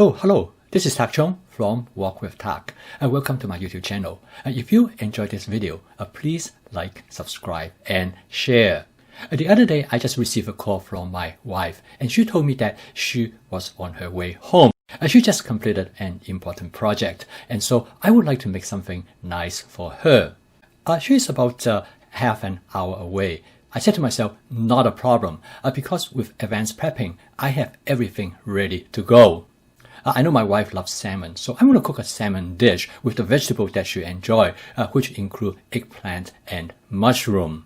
Oh, hello. This is Tak Chung from Walk with Tak, and welcome to my YouTube channel. If you enjoyed this video, please like, subscribe, and share. The other day, I just received a call from my wife, and she told me that she was on her way home. She just completed an important project, and so I would like to make something nice for her. She is about half an hour away. I said to myself, not a problem, because with advanced prepping, I have everything ready to go. I know my wife loves salmon, so I'm going to cook a salmon dish with the vegetables that she enjoys, which include eggplant and mushroom.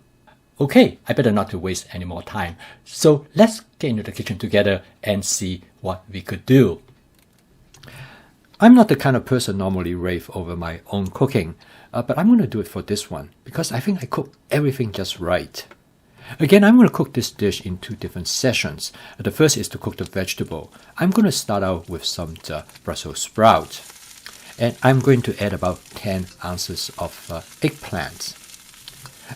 Okay, I better not to waste any more time. So let's get into the kitchen together and see what we could do. I'm not the kind of person normally rave over my own cooking, but I'm going to do it for this one because I think I cook everything just right. Again, I'm going to cook this dish in two different sessions. The first is to cook the vegetable. I'm going to start out with some Brussels sprout. And I'm going to add about 10 ounces of eggplant.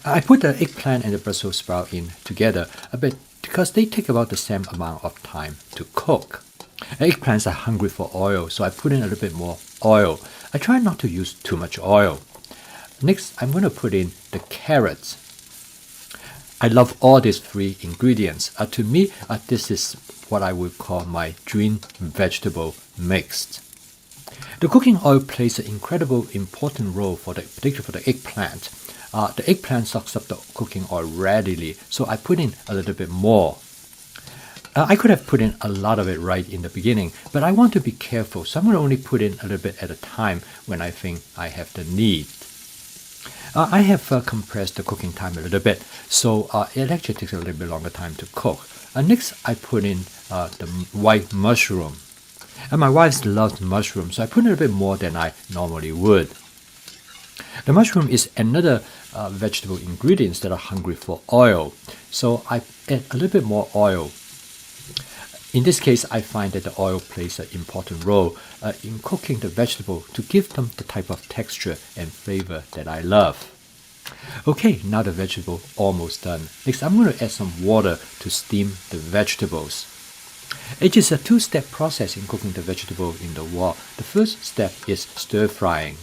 I put the eggplant and the Brussels sprout in together a bit because they take about the same amount of time to cook. Eggplants are hungry for oil, so I put in a little bit more oil. I try not to use too much oil. Next, I'm going to put in the carrots. I love all these three ingredients. To me, this is what I would call my dream vegetable mix. The cooking oil plays an incredible important role particularly for the eggplant. The eggplant sucks up the cooking oil readily, so I put in a little bit more. I could have put in a lot of it right in the beginning, but I want to be careful, so I'm going to only put in a little bit at a time when I think I have the need. I have compressed the cooking time a little bit, so it actually takes a little bit longer time to cook. Next, I put in the white mushroom. And my wife loves mushrooms, so I put in a little bit more than I normally would. The mushroom is another vegetable ingredient that are hungry for oil, so I add a little bit more oil. In this case, I find that the oil plays an important role in cooking the vegetable to give them the type of texture and flavor that I love. Okay, now the vegetable almost done. Next, I'm going to add some water to steam the vegetables. It is a two-step process in cooking the vegetable in the wok. The first step is stir frying.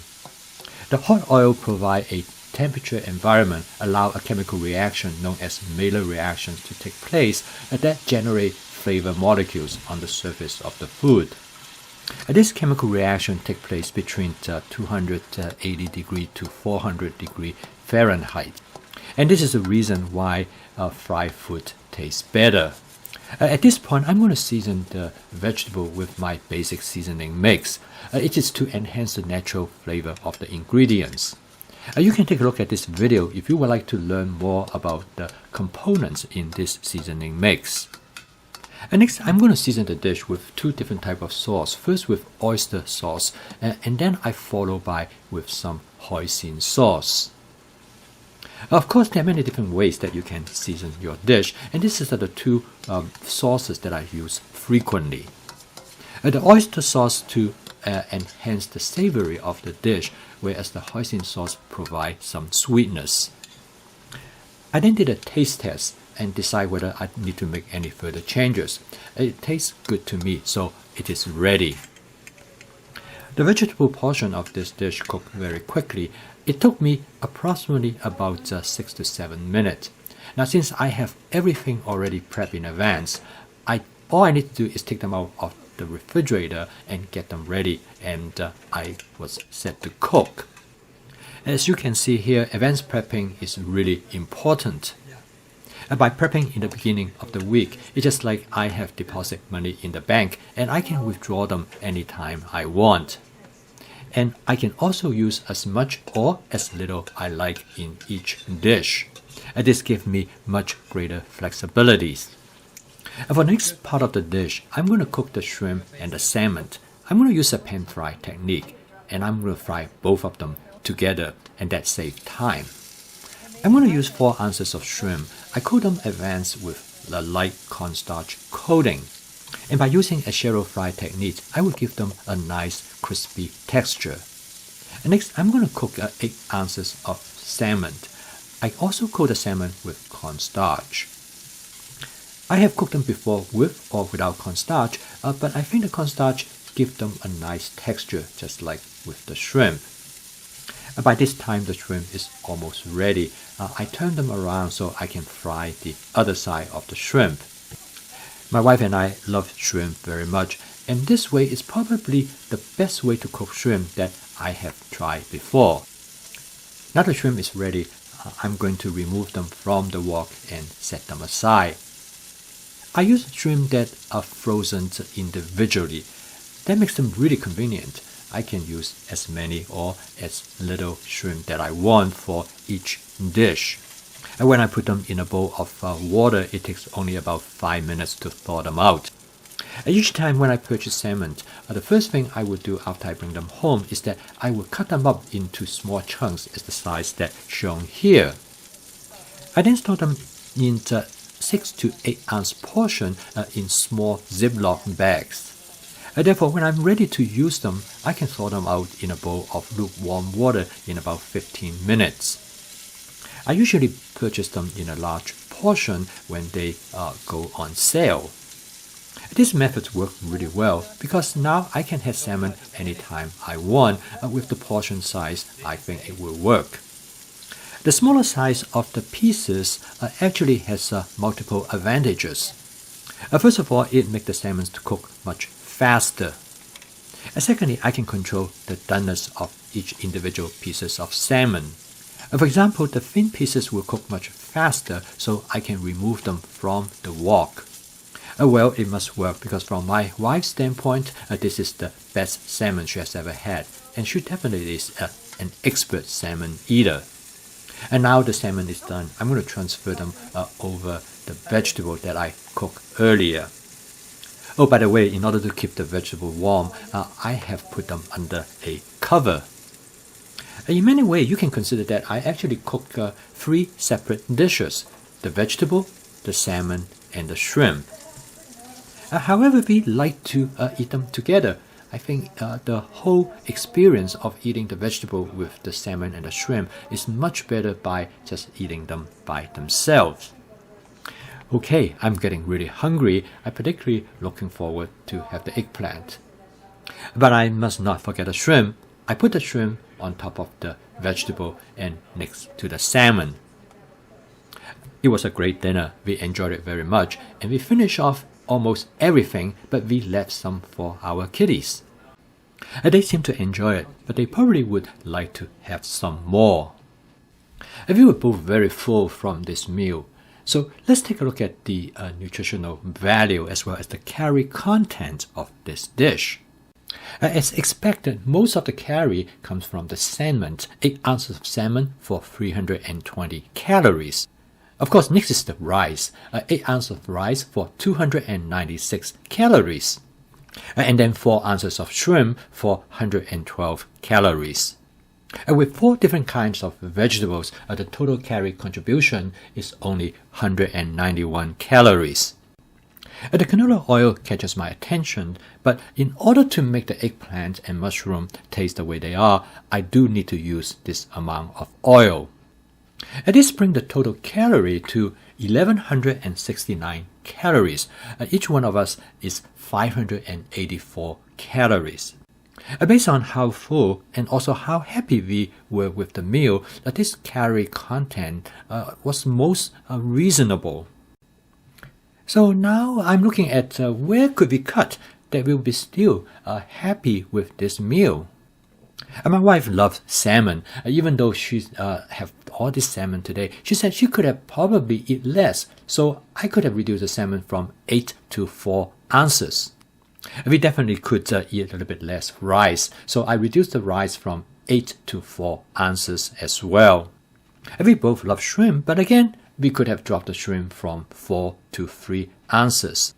The hot oil provides a temperature environment, allow a chemical reaction known as Maillard reactions to take place that generate flavor molecules on the surface of the food. This chemical reaction takes place between 280 degrees to 400 degrees Fahrenheit. And this is the reason why fried food tastes better. At this point, I'm going to season the vegetable with my basic seasoning mix. It is to enhance the natural flavor of the ingredients. You can take a look at this video if you would like to learn more about the components in this seasoning mix. And next, I'm going to season the dish with two different types of sauce. First with oyster sauce, and then I follow by with some hoisin sauce. Of course, there are many different ways that you can season your dish, and this is the two sauces that I use frequently. The oyster sauce to enhance the savory of the dish, whereas the hoisin sauce provides some sweetness. I then did a taste test and decide whether I need to make any further changes. It tastes good to me, so it is ready. The vegetable portion of this dish cooked very quickly. It took me approximately about 6 to 7 minutes. Now, since I have everything already prepped in advance, all I need to do is take them out of the refrigerator and get them ready, and I was set to cook. As you can see here, advanced prepping is really important. And by prepping in the beginning of the week, it's just like I have deposit money in the bank and I can withdraw them anytime I want. And I can also use as much or as little I like in each dish. And this gives me much greater flexibilities. And for the next part of the dish, I'm going to cook the shrimp and the salmon. I'm going to use a pan fry technique, and I'm going to fry both of them together, and that saves time. I'm going to use 4 ounces of shrimp. I coat them advanced with a light cornstarch coating. And by using a shallow fry technique, I will give them a nice crispy texture. And next, I'm going to cook 8 ounces of salmon. I also coat the salmon with cornstarch. I have cooked them before with or without cornstarch, but I think the cornstarch give them a nice texture, just like with the shrimp. By this time the shrimp is almost ready. I turn them around so I can fry the other side of the shrimp. My wife and I love shrimp very much, and this way is probably the best way to cook shrimp that I have tried before. Now the shrimp is ready, I'm going to remove them from the wok and set them aside. I use shrimp that are frozen individually. That makes them really convenient. I can use as many or as little shrimp that I want for each dish. And when I put them in a bowl of water, it takes only about 5 minutes to thaw them out. Each time when I purchase salmon, the first thing I will do after I bring them home is that I will cut them up into small chunks as the size that's shown here. I then store them in 6 to 8 ounce portion in small Ziploc bags. Therefore, when I'm ready to use them, I can thaw them out in a bowl of lukewarm water in about 15 minutes. I usually purchase them in a large portion when they go on sale. These methods work really well because now I can have salmon anytime I want. With the portion size, I think it will work. The smaller size of the pieces actually has multiple advantages. First of all, it makes the salmon to cook much faster. Secondly, I can control the doneness of each individual pieces of salmon. For example, the thin pieces will cook much faster, so I can remove them from the wok. Well, it must work because from my wife's standpoint, this is the best salmon she has ever had, and she definitely is an expert salmon eater. And now the salmon is done, I'm going to transfer them over the vegetable that I cooked earlier. Oh, by the way, in order to keep the vegetable warm, I have put them under a cover. In many ways, you can consider that I actually cook 3 separate dishes: the vegetable, the salmon, and the shrimp. However, we like to eat them together. I think the whole experience of eating the vegetable with the salmon and the shrimp is much better by just eating them by themselves. Okay, I'm getting really hungry. I'm particularly looking forward to have the eggplant. But I must not forget the shrimp. I put the shrimp on top of the vegetable and next to the salmon. It was a great dinner. We enjoyed it very much, and we finished off almost everything, but we left some for our kitties. They seem to enjoy it, but they probably would like to have some more. We were both very full from this meal. So let's take a look at the nutritional value as well as the calorie content of this dish. As expected, most of the calorie comes from the salmon, 8 ounces of salmon for 320 calories. Of course, next is the rice, 8 ounces of rice for 296 calories. And then 4 ounces of shrimp for 112 calories. With 4 different kinds of vegetables, the total calorie contribution is only 191 calories. The canola oil catches my attention, but in order to make the eggplant and mushroom taste the way they are, I do need to use this amount of oil. This brings the total calorie to 1169 calories. Each one of us is 584 calories. Based on how full and also how happy we were with the meal, this calorie content was most reasonable. So now I'm looking at where could we cut that we'll be still happy with this meal. My wife loves salmon. Even though she have all this salmon today, she said she could have probably eat less. So I could have reduced the salmon from 8 to 4 ounces. We definitely could eat a little bit less rice. So I reduced the rice from 8 to 4 ounces as well. We both love shrimp, but again, we could have dropped the shrimp from 4 to 3 ounces.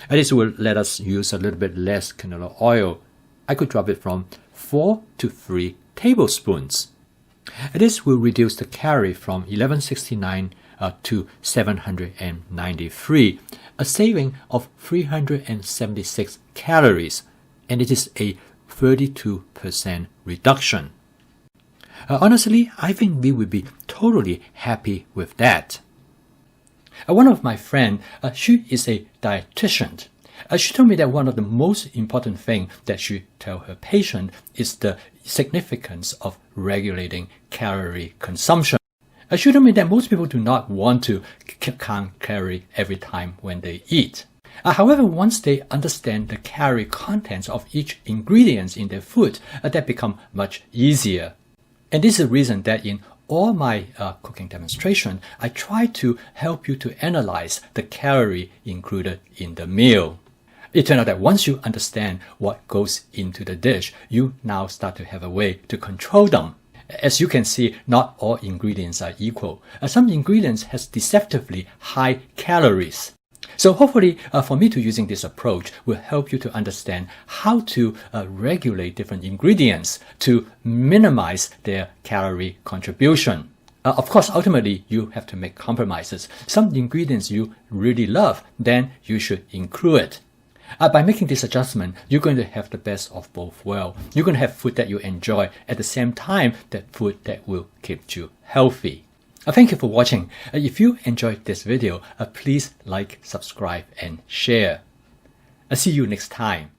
This will let us use a little bit less canola oil. I could drop it from 4 to 3 tablespoons. This will reduce the calorie from 1169 to 793, a saving of 376 calories, and it is a 32% reduction. Honestly, I think we would be totally happy with that. One of my friends, she is a dietitian. She told me that one of the most important things that she tells her patient is the significance of regulating calorie consumption. She told me that most people do not want to count calorie every time when they eat. However, once they understand the calorie contents of each ingredient in their food, that becomes much easier. And this is the reason that in all my cooking demonstration, I try to help you to analyze the calorie included in the meal. It turned out that once you understand what goes into the dish, you now start to have a way to control them. As you can see, not all ingredients are equal. Some ingredients has deceptively high calories. So hopefully, for me to using this approach will help you to understand how to regulate different ingredients to minimize their calorie contribution. Of course, ultimately, you have to make compromises. Some ingredients you really love, then you should include it. By making this adjustment, you're going to have the best of both worlds. You're going to have food that you enjoy at the same time that food that will keep you healthy. Thank you for watching. If you enjoyed this video, please like, subscribe, and share. I'll see you next time.